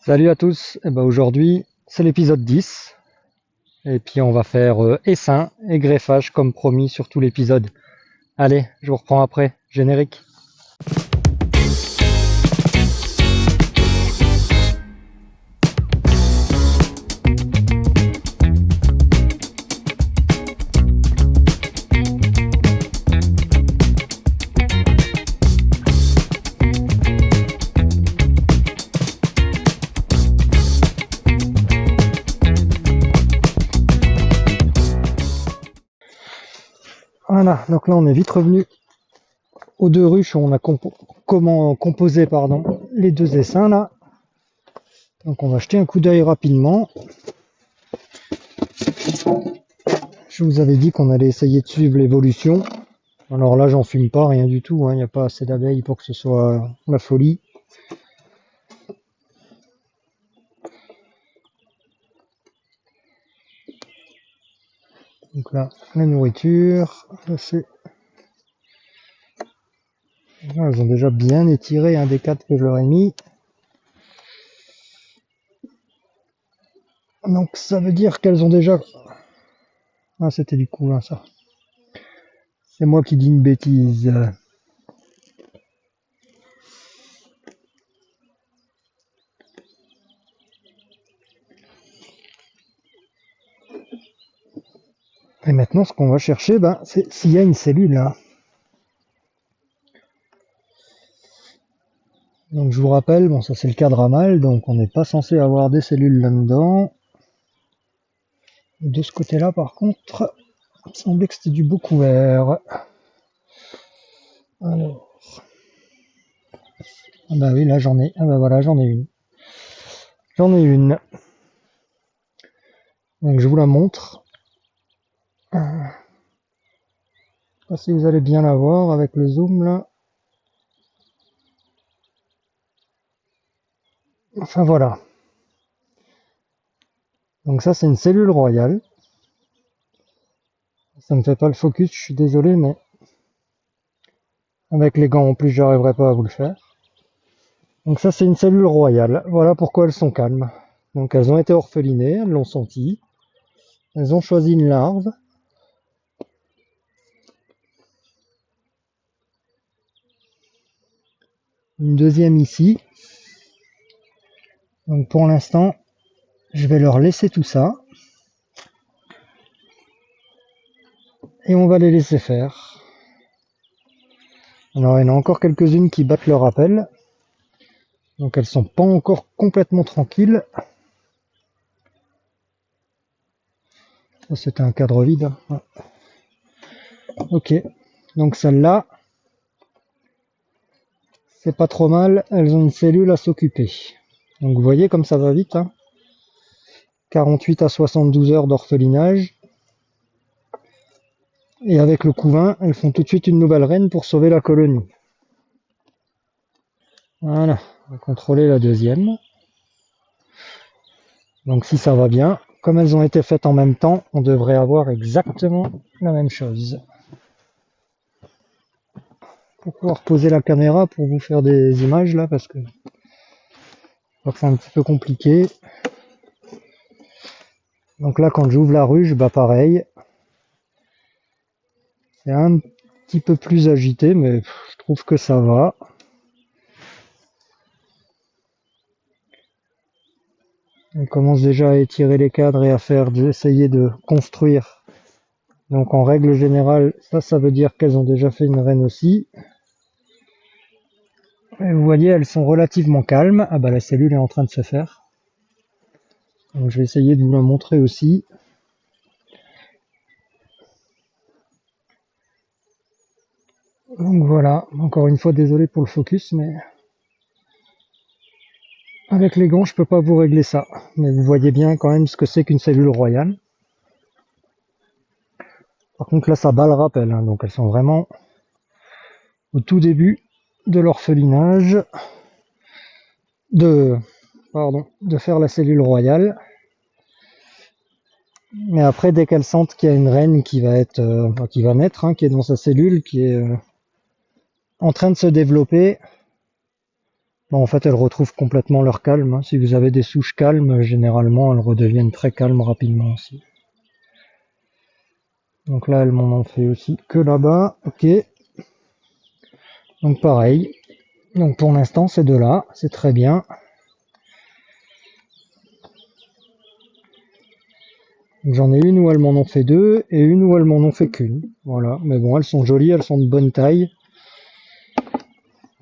Salut à tous, aujourd'hui c'est l'épisode 10 et puis on va faire essaim et greffage comme promis sur tout l'épisode. Allez, je vous reprends après, générique. Voilà, donc là on est vite revenu aux deux ruches où on a composé les deux essaims là. Donc on va jeter un coup d'œil rapidement. Je vous avais dit qu'on allait essayer de suivre l'évolution. Alors là j'en fume pas, rien du tout, il n'y a pas assez d'abeilles pour que ce soit la folie. Donc là, la nourriture, là, elles ont déjà bien étiré un des 4 que je leur ai mis. Donc ça veut dire qu'elles ont déjà... Ah, c'était du couvain ça. C'est moi qui dis une bêtise. Et maintenant, ce qu'on va chercher, c'est s'il y a une cellule là. Donc je vous rappelle, bon ça c'est le cadre à mâle, donc on n'est pas censé avoir des cellules là-dedans. De ce côté-là, par contre, il me semblait que c'était du beau couvert. Alors... Ah bah oui, là j'en ai... Ah bah voilà, j'en ai une. J'en ai une. Donc je vous la montre. Je sais pas si vous allez bien la voir avec le zoom là. Enfin voilà. Donc ça c'est une cellule royale. Ça ne fait pas le focus, je suis désolé, mais avec les gants en plus j'arriverai pas à vous le faire. Donc ça c'est une cellule royale. Voilà pourquoi elles sont calmes. Donc elles ont été orphelinées, elles l'ont senti. Elles ont choisi une larve. Une deuxième ici. Donc pour l'instant, je vais leur laisser tout ça. Et on va les laisser faire. Alors il y en a encore quelques-unes qui battent leur appel. Donc elles sont pas encore complètement tranquilles. Ça c'était un cadre vide. Ouais. Ok. Donc celle-là, c'est pas trop mal. Elles ont une cellule à s'occuper. Donc vous voyez comme ça va vite. 48 à 72 heures d'orphelinage. Et avec le couvain, elles font tout de suite une nouvelle reine pour sauver la colonie. Voilà, on va contrôler la deuxième. Donc si ça va bien, comme elles ont été faites en même temps, on devrait avoir exactement la même chose. Pour pouvoir poser la caméra pour vous faire des images là, parce que je crois que c'est un petit peu compliqué. Donc là quand j'ouvre la ruche, pareil. C'est un petit peu plus agité, mais je trouve que ça va. On commence déjà à étirer les cadres et à essayer de construire. Donc en règle générale, ça veut dire qu'elles ont déjà fait une reine aussi. Et vous voyez, elles sont relativement calmes. Ah bah la cellule est en train de se faire. Donc je vais essayer de vous la montrer aussi. Donc voilà, encore une fois désolé pour le focus, mais avec les gants je peux pas vous régler ça. Mais vous voyez bien quand même ce que c'est qu'une cellule royale. Par contre là ça bat le rappel, donc elles sont vraiment au tout début de l'orphelinage de faire la cellule royale. Mais après dès qu'elles sentent qu'il y a une reine qui va naître, qui est dans sa cellule, qui est en train de se développer, Bon, en fait, elles retrouvent complètement leur calme, hein. Si vous avez des souches calmes, généralement, elles redeviennent très calmes rapidement aussi. Donc là, elles m'en ont fait aussi que là-bas. Ok. Donc pareil. Donc pour l'instant, ces deux-là, c'est très bien. J'en ai une où elles m'en ont fait deux et une où elles m'en ont fait qu'une. Voilà. Mais bon, elles sont jolies, elles sont de bonne taille.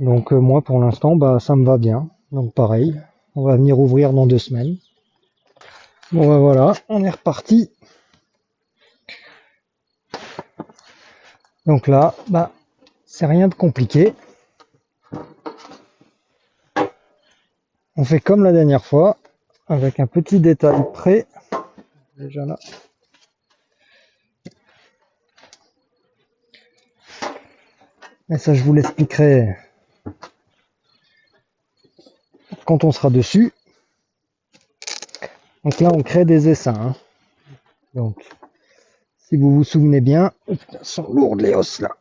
Donc moi, pour l'instant, bah ça me va bien. Donc pareil. On va venir ouvrir dans 2 semaines. Bon bah voilà, on est reparti. Donc là, bah c'est rien de compliqué. On fait comme la dernière fois, avec un petit détail près. Déjà là. Et ça, je vous l'expliquerai quand on sera dessus. Donc là, on crée des essaims, hein. Donc, si vous vous souvenez bien, oh putain, elles sont lourdes les os là.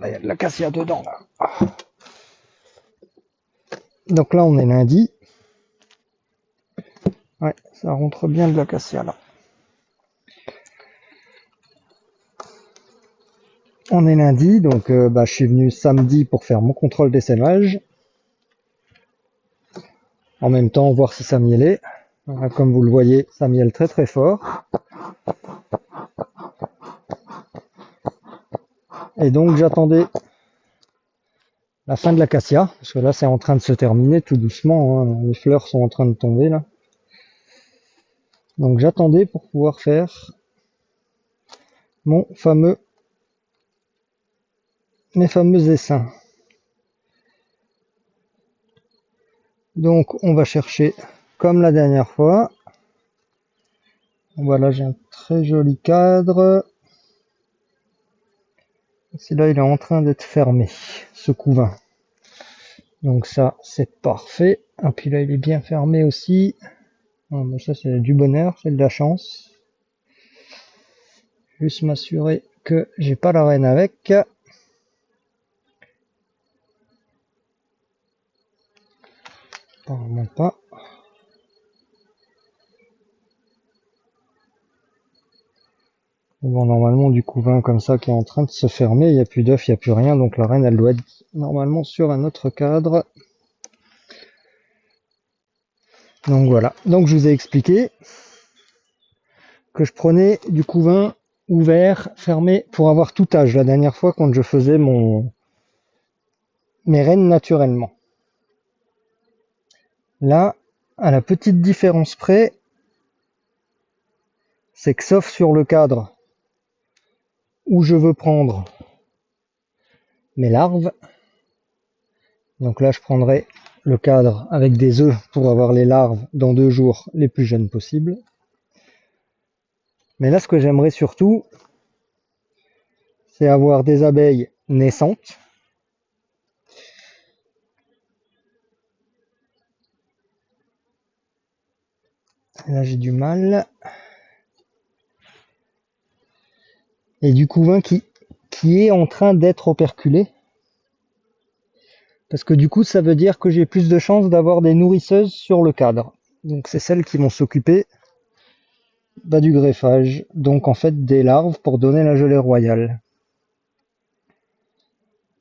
Là, il y a de l'acacia dedans là. Ah. Donc là, on est lundi. Ouais, ça rentre bien de l'acacia là. On est lundi, donc bah, je suis venu samedi pour faire mon contrôle d'essaimage. En même temps, voir si ça mielait. Voilà, comme vous le voyez, ça miele très très fort. Et donc j'attendais la fin de l'acacia, parce que là c'est en train de se terminer tout doucement, hein. Les fleurs sont en train de tomber là. Donc j'attendais pour pouvoir faire mes fameux essaims. Donc on va chercher comme la dernière fois. Voilà, j'ai un très joli cadre. Celui-là il est en train d'être fermé, ce couvain. Donc ça c'est parfait. Et puis là il est bien fermé aussi. Bon, mais ça c'est du bonheur, c'est de la chance. Juste m'assurer que j'ai pas la reine avec. Apparemment pas. Bon, normalement du couvain comme ça qui est en train de se fermer, il n'y a plus d'œufs, il n'y a plus rien, donc la reine elle doit être normalement sur un autre cadre. Donc voilà, donc je vous ai expliqué que je prenais du couvain ouvert, fermé, pour avoir tout âge la dernière fois quand je faisais mes rennes naturellement. Là, à la petite différence près, c'est que sauf sur le cadre où je veux prendre mes larves, donc là je prendrai le cadre avec des œufs pour avoir les larves dans 2 jours les plus jeunes possibles. Mais là ce que j'aimerais surtout, c'est avoir des abeilles naissantes. Là j'ai du mal. Et du couvain qui est en train d'être operculé. Parce que du coup ça veut dire que j'ai plus de chances d'avoir des nourrisseuses sur le cadre. Donc c'est celles qui vont s'occuper du greffage. Donc en fait des larves pour donner la gelée royale.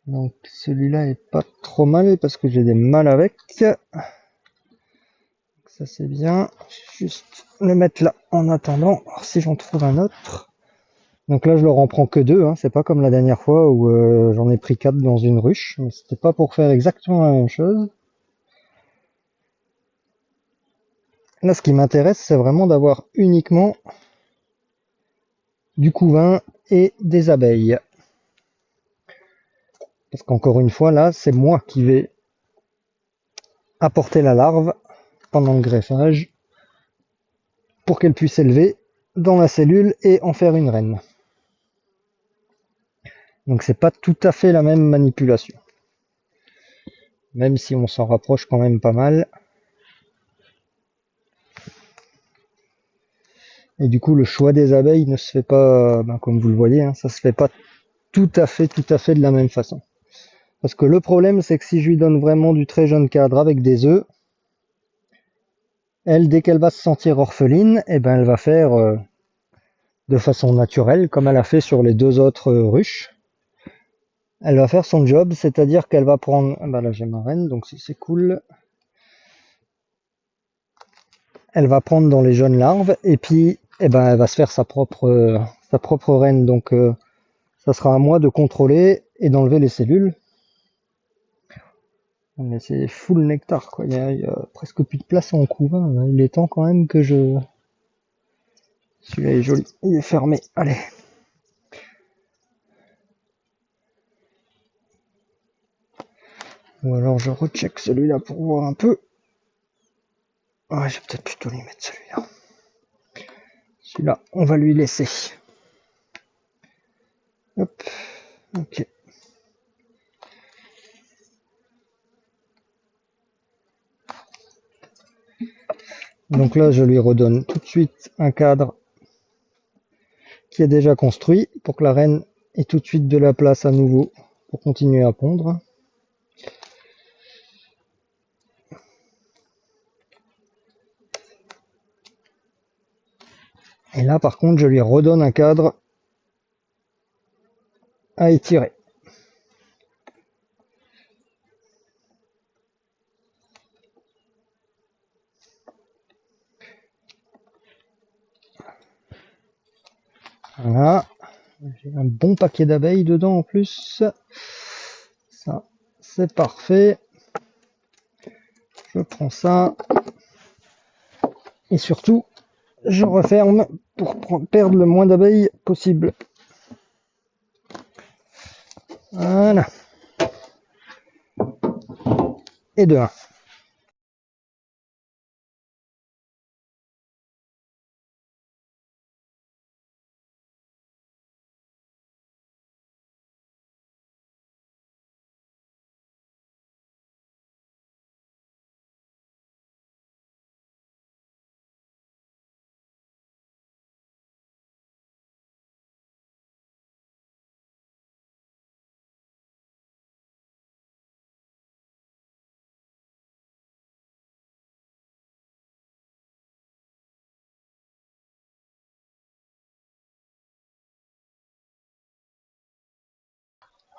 Donc celui-là est pas trop mal parce que j'ai des mâles avec. Ça c'est bien. Juste le mettre là en attendant. Alors, si j'en trouve un autre. Donc là je leur en prends que 2, hein. C'est pas comme la dernière fois où j'en ai pris 4 dans une ruche. Mais c'était pas pour faire exactement la même chose. Là ce qui m'intéresse c'est vraiment d'avoir uniquement du couvain et des abeilles. Parce qu'encore une fois là c'est moi qui vais apporter la larve pendant le greffage pour qu'elle puisse s'élever dans la cellule et en faire une reine. Donc c'est pas tout à fait la même manipulation. Même si on s'en rapproche quand même pas mal. Et du coup le choix des abeilles ne se fait pas, comme vous le voyez, hein, ça se fait pas tout à fait de la même façon. Parce que le problème, c'est que si je lui donne vraiment du très jeune cadre avec des œufs, elle, dès qu'elle va se sentir orpheline, eh ben, elle va faire de façon naturelle, comme elle a fait sur les deux autres ruches. Elle va faire son job, c'est-à-dire qu'elle va prendre... Ah bah là, j'ai ma reine, donc c'est cool. Elle va prendre dans les jeunes larves, et puis, eh ben, elle va se faire sa propre reine. Donc, ça sera à moi de contrôler et d'enlever les cellules. Mais c'est full nectar, quoi. Il y a presque plus de place en couvain. Il est temps quand même que je... Celui-là est joli. Il est fermé. Allez. Ou alors je recheck celui-là pour voir un peu. Ouais, j'ai peut-être plutôt lui mettre celui-là. Celui-là, on va lui laisser. Hop. Ok. Donc là, je lui redonne tout de suite un cadre qui est déjà construit pour que la reine ait tout de suite de la place à nouveau pour continuer à pondre. Et là, par contre, je lui redonne un cadre à étirer. Voilà. J'ai un bon paquet d'abeilles dedans en plus. Ça, c'est parfait. Je prends ça. Et surtout, je referme pour perdre le moins d'abeilles possible. Voilà. Et de 1.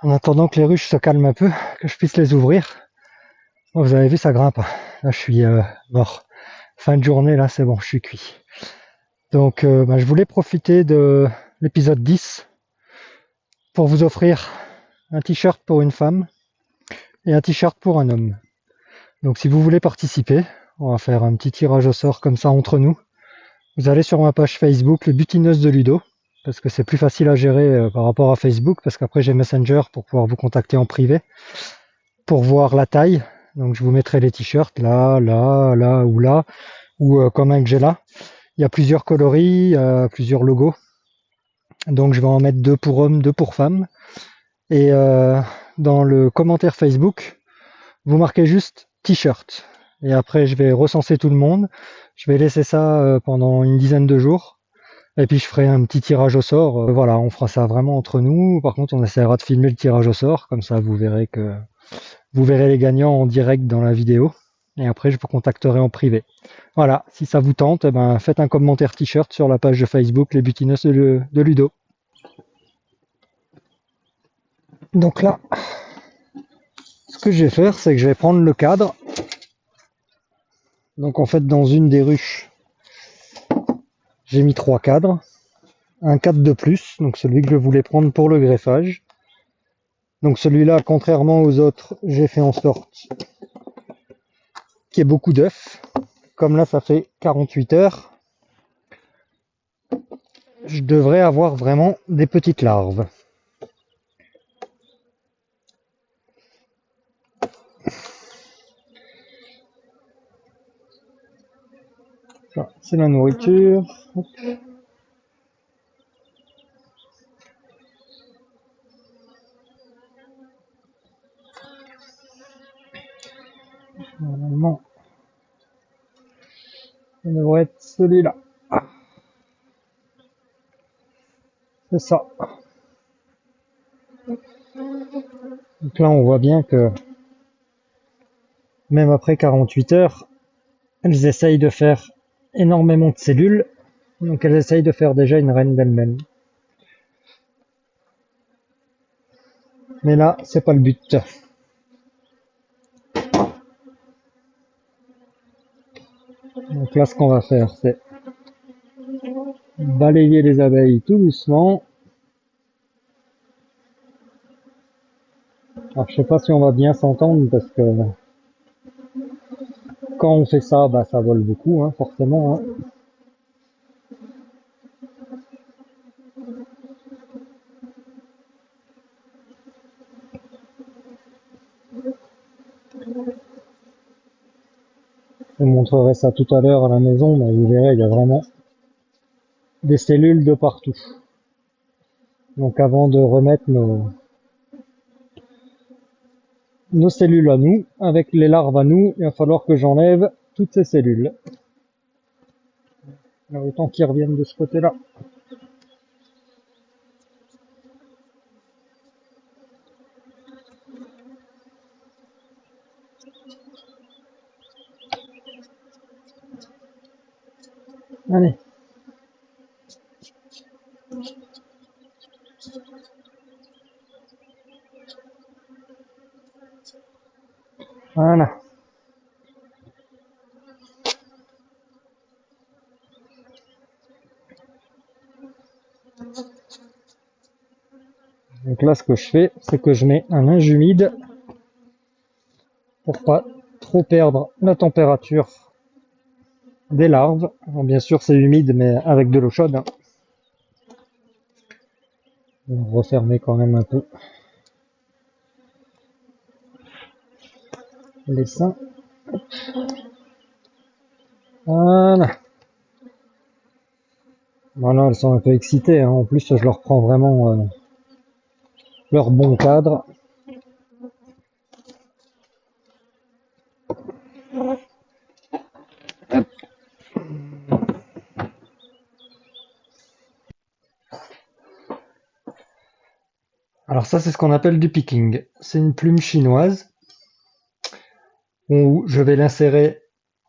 En attendant que les ruches se calment un peu, que je puisse les ouvrir. Oh, vous avez vu, ça grimpe. Là, je suis mort. Fin de journée, là, c'est bon, je suis cuit. Donc, je voulais profiter de l'épisode 10 pour vous offrir un t-shirt pour une femme et un t-shirt pour un homme. Donc, si vous voulez participer, on va faire un petit tirage au sort comme ça entre nous. Vous allez sur ma page Facebook, les butineuses de Ludo, parce que c'est plus facile à gérer par rapport à Facebook, parce qu'après j'ai Messenger pour pouvoir vous contacter en privé, pour voir la taille. Donc, je vous mettrai les t-shirts là, là, là ou là, ou comme un que j'ai là. Il y a plusieurs coloris, plusieurs logos. Donc je vais en mettre 2 pour hommes, 2 pour femmes. Et dans le commentaire Facebook, vous marquez juste t-shirt. Et après je vais recenser tout le monde. Je vais laisser ça pendant une dizaine de jours. Et puis je ferai un petit tirage au sort. Voilà, on fera ça vraiment entre nous. Par contre, on essaiera de filmer le tirage au sort. Comme ça, vous verrez les gagnants en direct dans la vidéo. Et après, je vous contacterai en privé. Voilà, si ça vous tente, faites un commentaire t-shirt sur la page de Facebook Les Butineuses de Ludo. Donc là, ce que je vais faire, c'est que je vais prendre le cadre. Donc en fait, dans une des ruches, j'ai mis 3 cadres. Un cadre de plus, donc celui que je voulais prendre pour le greffage. Donc celui-là, contrairement aux autres, j'ai fait en sorte qu'il y ait beaucoup d'œufs. Comme là, ça fait 48 heures. Je devrais avoir vraiment des petites larves. Ça, c'est la nourriture. Hop. Normalement, ça devrait être celui-là. C'est ça. Donc là, on voit bien que même après 48 heures, elles essayent de faire énormément de cellules. Donc elles essayent de faire déjà une reine d'elles-mêmes. Mais là, c'est pas le but. Donc là, ce qu'on va faire, c'est balayer les abeilles tout doucement. Alors je sais pas si on va bien s'entendre parce que quand on fait ça, bah ça vole beaucoup, hein, forcément. Hein. Je vous montrerai ça tout à l'heure à la maison, mais vous verrez, il y a vraiment des cellules de partout. Donc avant de remettre nos cellules à nous, avec les larves à nous, il va falloir que j'enlève toutes ces cellules. Alors, autant qu'ils reviennent de ce côté-là. Allez. Voilà. Donc là, ce que je fais, c'est que je mets un linge humide pour pas trop perdre la température des larves. Alors, bien sûr, c'est humide, mais avec de l'eau chaude. Hein. On va refermer quand même un peu les seins. Voilà. Voilà, elles sont un peu excitées. Hein. En plus, je leur prends vraiment leur bon cadre. Alors ça, c'est ce qu'on appelle du picking. C'est une plume chinoise où je vais l'insérer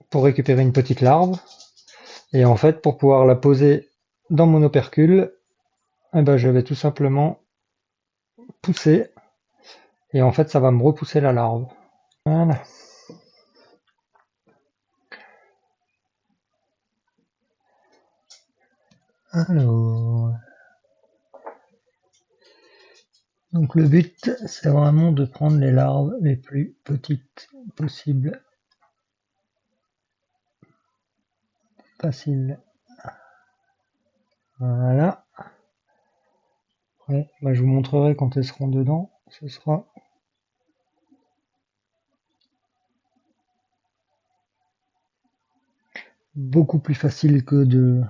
pour récupérer une petite larve. Et en fait, pour pouvoir la poser dans mon opercule, eh ben, je vais tout simplement pousser. Et en fait, ça va me repousser la larve. Voilà. Alors, donc le but, c'est vraiment de prendre les larves les plus petites possibles. Facile. Voilà. Ouais, bah, je vous montrerai quand elles seront dedans. Ce sera beaucoup plus facile que de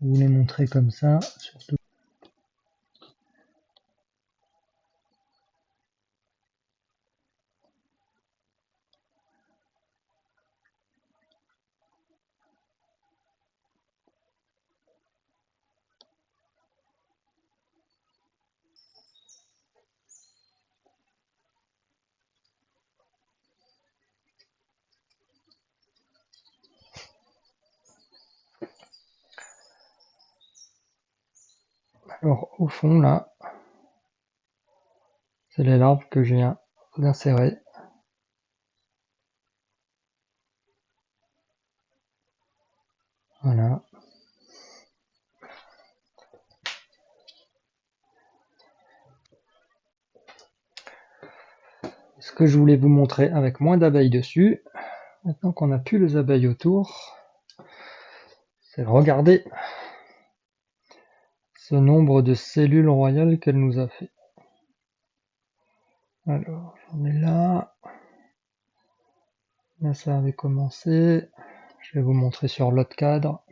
vous les montrer comme ça. Surtout. Alors au fond là, c'est les larves que je viens d'insérer. Voilà. Ce que je voulais vous montrer avec moins d'abeilles dessus, maintenant qu'on a plus les abeilles autour, c'est regarder ce nombre de cellules royales qu'elle nous a fait. Alors, j'en ai là. Là, ça avait commencé. Je vais vous montrer sur l'autre cadre.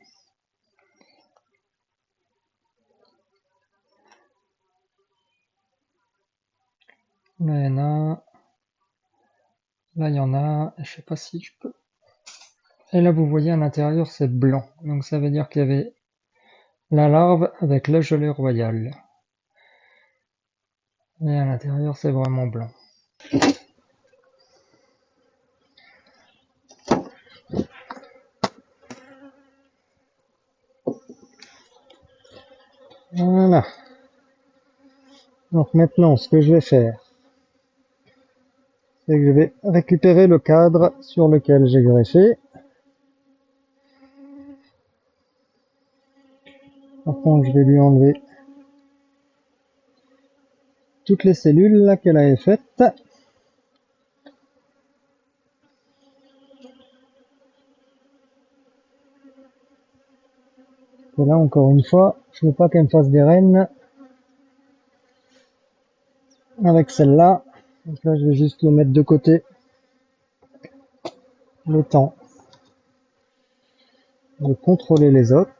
Là, il y en a. Là, il y en a. Je sais pas si je peux. Et là, vous voyez à l'intérieur, c'est blanc. Donc, ça veut dire qu'il y avait la larve avec la gelée royale. Et à l'intérieur, c'est vraiment blanc. Voilà. Donc maintenant, ce que je vais faire, c'est que je vais récupérer le cadre sur lequel j'ai greffé. Par contre, je vais lui enlever toutes les cellules là qu'elle avait faites. Et là, encore une fois, je veux pas qu'elle me fasse des rennes avec celle-là. Donc là, je vais juste le mettre de côté le temps de contrôler les autres.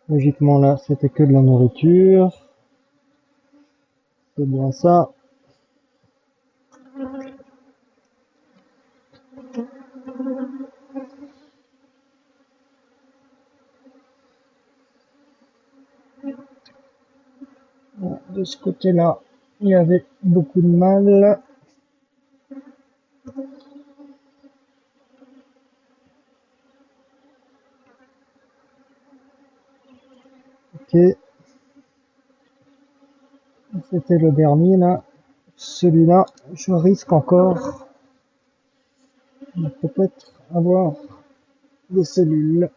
Logiquement, là, c'était que de la nourriture. C'est bien ça. De ce côté-là, il y avait beaucoup de mal. Ok. C'était le dernier, là. Celui-là, je risque encore de peut-être avoir des cellules.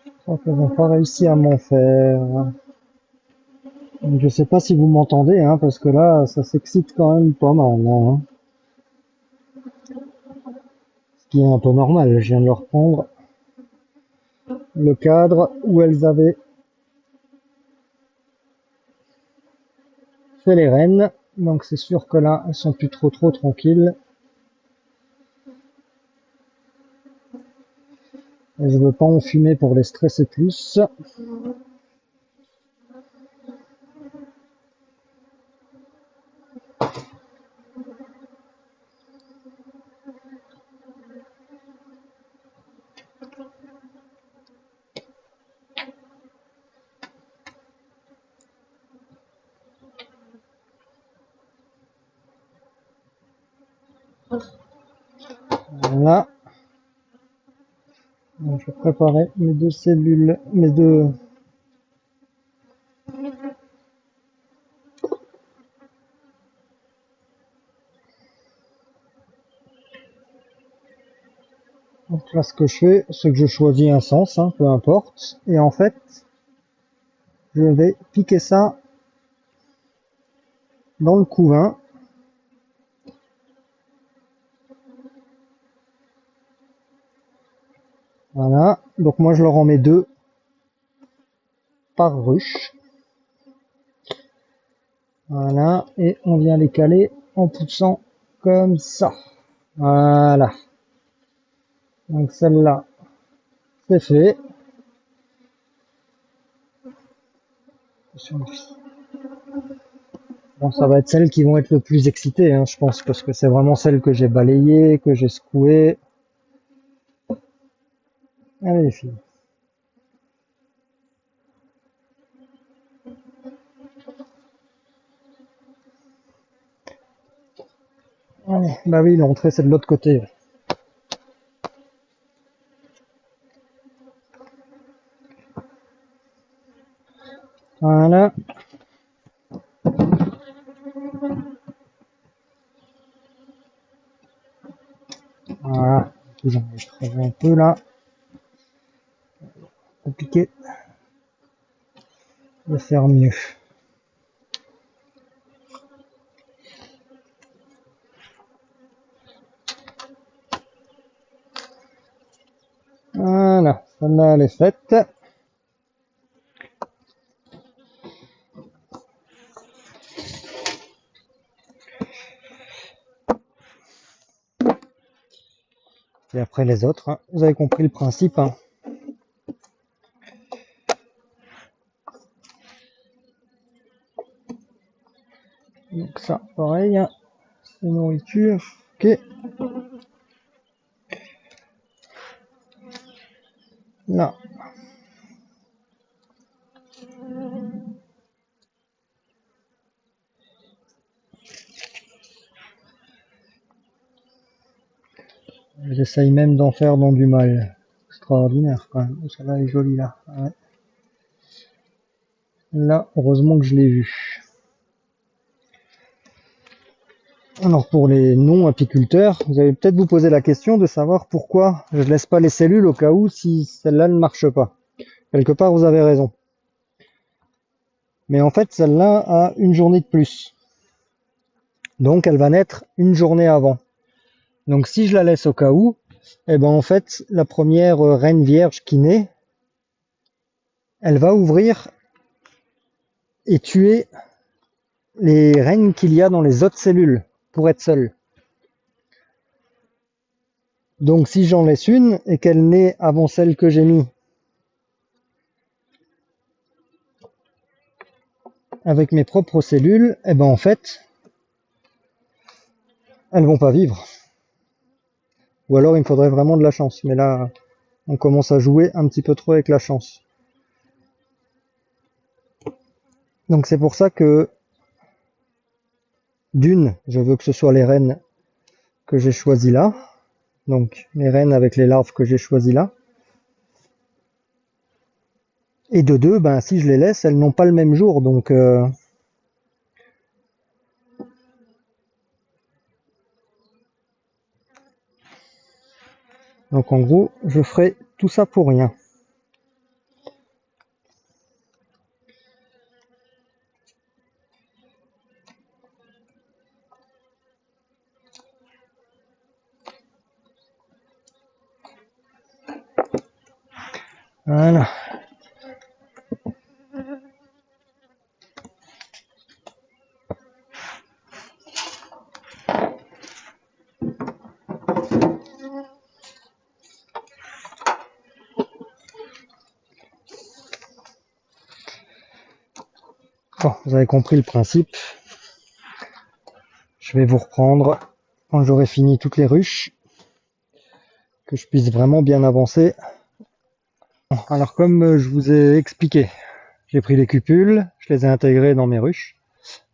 Je crois qu'elles n'ont pas réussi à m'en faire. Donc, je sais pas si vous m'entendez, hein, parce que là, ça s'excite quand même pas mal, hein. Ce qui est un peu normal. Je viens de leur prendre le cadre où elles avaient fait les rennes. Donc c'est sûr que là, elles sont plus trop tranquilles. Et je veux pas en fumer pour les stresser plus. Voilà. Donc, je vais préparer mes deux cellules, mes deux. Donc là, ce que je fais, c'est que je choisis un sens, hein, peu importe. Et en fait, je vais piquer ça dans le couvain. Voilà. Donc moi, je leur en mets deux par ruche. Voilà. Et on vient les caler en poussant comme ça. Voilà. Donc celle-là, c'est fait. Bon, ça va être celles qui vont être le plus excitées, hein, je pense, parce que c'est vraiment celles que j'ai balayées, que j'ai secouées. Allez les filles. Allez. Bah oui, l'entrée c'est de l'autre côté. Voilà. Voilà. J'en ai un peu là. Compliqué de faire mieux. Voilà. Celle-là elle est faite. Et après les autres, hein. Vous avez compris le principe, hein. Donc ça, pareil, hein. C'est nourriture. Ok. Là. J'essaye même d'en faire dans du mal. Extraordinaire quand même. Celle-là est jolie là. Ouais. Là, heureusement que je l'ai vu. Alors pour les non-apiculteurs, vous allez peut-être vous poser la question de savoir pourquoi je laisse pas les cellules au cas où si celle-là ne marche pas. Quelque part, vous avez raison. Mais en fait, celle-là a une journée de plus. Donc elle va naître une journée avant. Donc si je la laisse au cas où, eh ben en fait, la première reine vierge qui naît, elle va ouvrir et tuer les reines qu'il y a dans les autres cellules pour être seule. Donc si j'en laisse une et qu'elle naît avant celle que j'ai mis avec mes propres cellules, eh ben en fait, elles vont pas vivre. Ou alors il me faudrait vraiment de la chance. Mais là, on commence à jouer un petit peu trop avec la chance. Donc c'est pour ça que d'une, je veux que ce soit les reines que j'ai choisies là. Donc les reines avec les larves que j'ai choisies là. Et de deux, ben si je les laisse, elles n'ont pas le même jour. Donc en gros, je ferai tout ça pour rien. Voilà. Bon, vous avez compris le principe. Je vais vous reprendre quand j'aurai fini toutes les ruches, que je puisse vraiment bien avancer. Alors comme je vous ai expliqué, j'ai pris les cupules, je les ai intégrées dans mes ruches.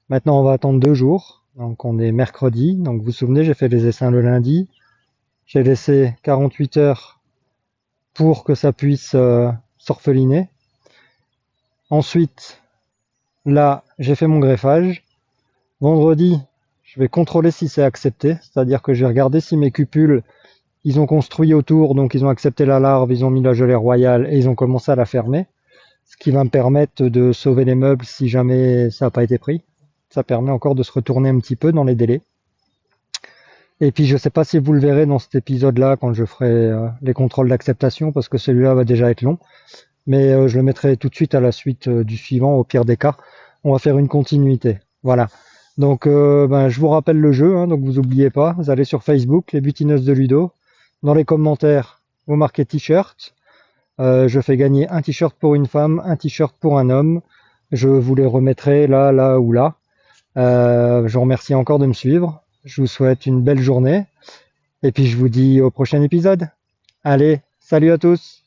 Maintenant on va attendre 2 jours, donc on est mercredi, donc vous vous souvenez j'ai fait les essaims le lundi. J'ai laissé 48 heures pour que ça puisse s'orpheliner. Ensuite, là j'ai fait mon greffage. Vendredi, je vais contrôler si c'est accepté, c'est-à-dire que je vais regarder si mes cupules, ils ont construit autour, donc ils ont accepté la larve, ils ont mis la gelée royale et ils ont commencé à la fermer. Ce qui va me permettre de sauver les meubles si jamais ça n'a pas été pris. Ça permet encore de se retourner un petit peu dans les délais. Et puis je ne sais pas si vous le verrez dans cet épisode-là quand je ferai les contrôles d'acceptation, parce que celui-là va déjà être long. Mais je le mettrai tout de suite à la suite du suivant, au pire des cas. On va faire une continuité. Voilà. Donc je vous rappelle le jeu, hein, donc vous n'oubliez pas, vous allez sur Facebook, les butineuses de Ludo. Dans les commentaires, vous marquez t-shirt. Je fais gagner un t-shirt pour une femme, un t-shirt pour un homme. Je vous les remettrai là, là ou là. Je vous remercie encore de me suivre. Je vous souhaite une belle journée. Et puis je vous dis au prochain épisode. Allez, salut à tous!